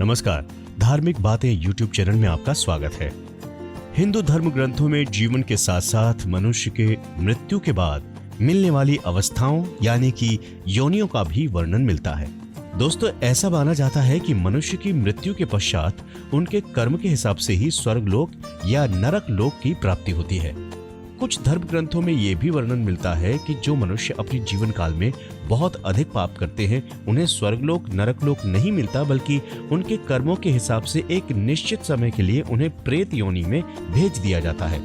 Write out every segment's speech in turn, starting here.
नमस्कार, धार्मिक बातें यूट्यूब चैनल में आपका स्वागत है। हिंदू धर्म ग्रंथों में जीवन के साथ साथ मनुष्य के मृत्यु के बाद मिलने वाली अवस्थाओं यानी कि योनियों का भी वर्णन मिलता है। दोस्तों, ऐसा माना जाता है कि मनुष्य की मृत्यु के पश्चात उनके कर्म के हिसाब से ही स्वर्गलोक या नरक लोक की प्राप्ति होती है। कुछ धर्म ग्रंथों में यह भी वर्णन मिलता है कि जो मनुष्य अपने जीवन काल में बहुत अधिक पाप करते हैं उन्हें स्वर्गलोक नरकलोक नहीं मिलता, बल्कि उनके कर्मों के हिसाब से एक निश्चित समय के लिए उन्हें प्रेत योनि में भेज दिया जाता है।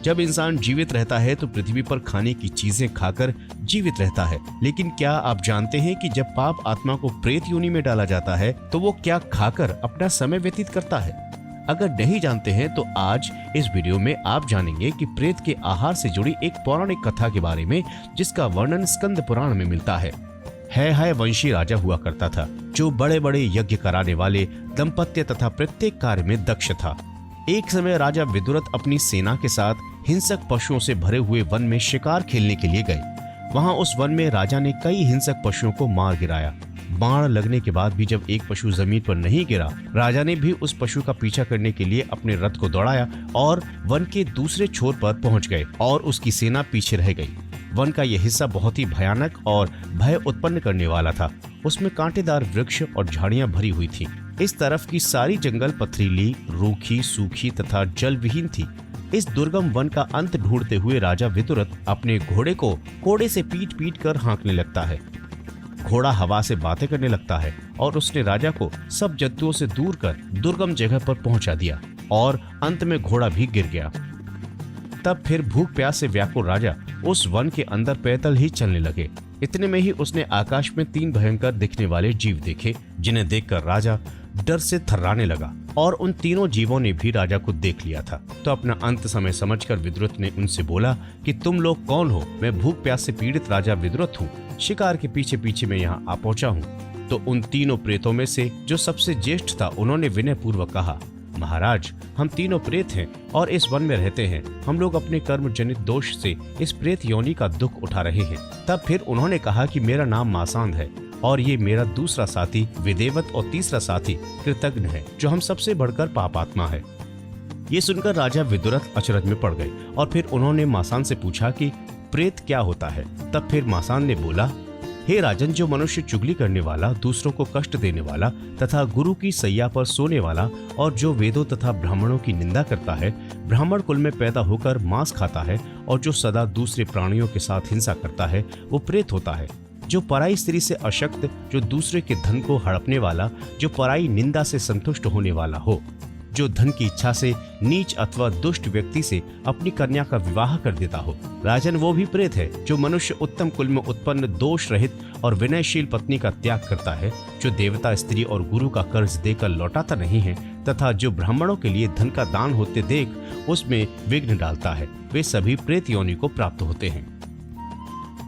जब इंसान जीवित रहता है तो पृथ्वी पर खाने की चीजें खाकर जीवित रहता है, लेकिन क्या आप जानते हैं कि जब पाप आत्मा को प्रेत योनि में डाला जाता है तो वो क्या खाकर अपना समय व्यतीत करता है? अगर नहीं जानते हैं तो आज इस वीडियो में आप जानेंगे कि प्रेत के आहार से जुड़ी एक पौराणिक कथा के बारे में, जिसका वर्णन स्कंद पुराण में मिलता है वंशी राजा हुआ करता था जो बड़े बड़े यज्ञ कराने वाले, दाम्पत्य तथा प्रत्येक कार्य में दक्ष था। एक समय राजा विदुरथ अपनी सेना के साथ हिंसक पशुओं से भरे हुए वन में शिकार खेलने के लिए गए। वहां उस वन में राजा ने कई हिंसक पशुओं को मार गिराया। बाण लगने के बाद भी जब एक पशु जमीन पर नहीं गिरा, राजा ने भी उस पशु का पीछा करने के लिए अपने रथ को दौड़ाया और वन के दूसरे छोर पर पहुंच गए और उसकी सेना पीछे रह गई। वन का यह हिस्सा बहुत ही भयानक और भय उत्पन्न करने वाला था। उसमें कांटेदार वृक्ष और झाड़ियां भरी हुई थी। इस तरफ की सारी जंगल पथरीली, रूखी, सूखी तथा जल विहीन थी। इस दुर्गम वन का अंत ढूंढते हुए राजा विदुरथ अपने घोड़े को कोड़े से पीट पीट कर हाँकने लगता है। घोड़ा हवा से बातें करने लगता है और उसने राजा को सब जंतुओं से दूर कर दुर्गम जगह पर पहुंचा दिया और अंत में घोड़ा भी गिर गया। तब फिर भूख प्यास से व्याकुल राजा उस वन के अंदर पैदल ही चलने लगे। इतने में ही उसने आकाश में 3 भयंकर दिखने वाले जीव देखे, जिन्हें देखकर राजा डर से थर्राने लगा और उन तीनों जीवों ने भी राजा को देख लिया था। तो अपना अंत समय समझकर विदुरथ ने उनसे बोला कि तुम लोग कौन हो? मैं भूख प्यास से पीड़ित राजा विदुरथ हूँ। शिकार के पीछे पीछे मैं यहाँ आ पहुंचा हूँ। तो उन तीनों प्रेतों में से जो सबसे ज्येष्ठ था, उन्होंने विनय पूर्वक कहा, महाराज, हम तीनों प्रेत हैं और इस वन में रहते हैं। हम लोग अपने कर्म जनित दोष से इस प्रेत योनि का दुख उठा रहे हैं। तब फिर उन्होंने कहा कि मेरा नाम मासांध है और ये मेरा दूसरा साथी विदेवत और तीसरा साथी कृतघ्न है, जो हम सबसे बढ़कर पापात्मा है। ये सुनकर राजा विदुरथ अचरज में पड़ गए और फिर उन्होंने मासान से पूछा कि प्रेत क्या होता है? तब फिर मासान ने बोला, हे राजन, जो मनुष्य चुगली करने वाला, दूसरों को कष्ट देने वाला तथा गुरु की सैया पर सोने वाला और जो वेदों तथा ब्राह्मणों की निंदा करता है, ब्राह्मण कुल में पैदा होकर मांस खाता है और जो सदा दूसरे प्राणियों के साथ हिंसा करता है, वो प्रेत होता है। जो पराई स्त्री से अशक्त, जो दूसरे के धन को हड़पने वाला, जो पराई निंदा से संतुष्ट होने वाला हो, जो धन की इच्छा से नीच अथवा दुष्ट व्यक्ति से अपनी कन्या का विवाह कर देता हो, राजन, वो भी प्रेत है। जो मनुष्य उत्तम कुल में उत्पन्न दोष रहित और विनयशील पत्नी का त्याग करता है, जो देवता, स्त्री और गुरु का कर्ज देकर लौटाता नहीं है तथा जो ब्राह्मणों के लिए धन का दान होते देख उसमें विघ्न डालता है, वे सभी प्रेत योनि को प्राप्त होते हैं।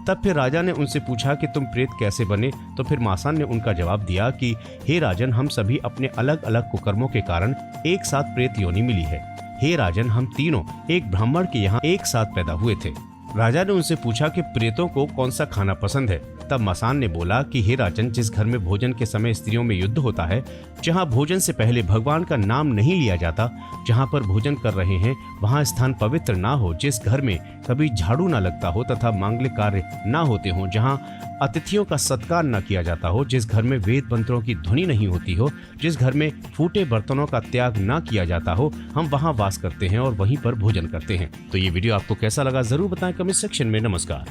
तब फिर राजा ने उनसे पूछा कि तुम प्रेत कैसे बने? तो फिर मासान ने उनका जवाब दिया कि हे राजन, हम सभी अपने अलग अलग कुकर्मों के कारण एक साथ प्रेत योनि मिली है। हे राजन, हम तीनों एक ब्राह्मण के यहाँ एक साथ पैदा हुए थे। राजा ने उनसे पूछा कि प्रेतों को कौन सा खाना पसंद है? तब मासान ने बोला कि हे राजन, जिस घर में भोजन के समय स्त्रियों में युद्ध होता है, जहाँ भोजन से पहले भगवान का नाम नहीं लिया जाता, जहाँ पर भोजन कर रहे हैं वहाँ स्थान पवित्र ना हो, जिस घर में कभी झाड़ू ना लगता हो तथा मांगलिक कार्य ना होते हो, जहाँ अतिथियों का सत्कार न किया जाता हो, जिस घर में वेद मंत्रों की ध्वनि नहीं होती हो, जिस घर में फूटे बर्तनों का त्याग ना किया जाता हो, हम वहाँ वास करते हैं और वहीं पर भोजन करते हैं। तो ये वीडियो आपको कैसा लगा जरूर बताएं कमेंट सेक्शन में। नमस्कार।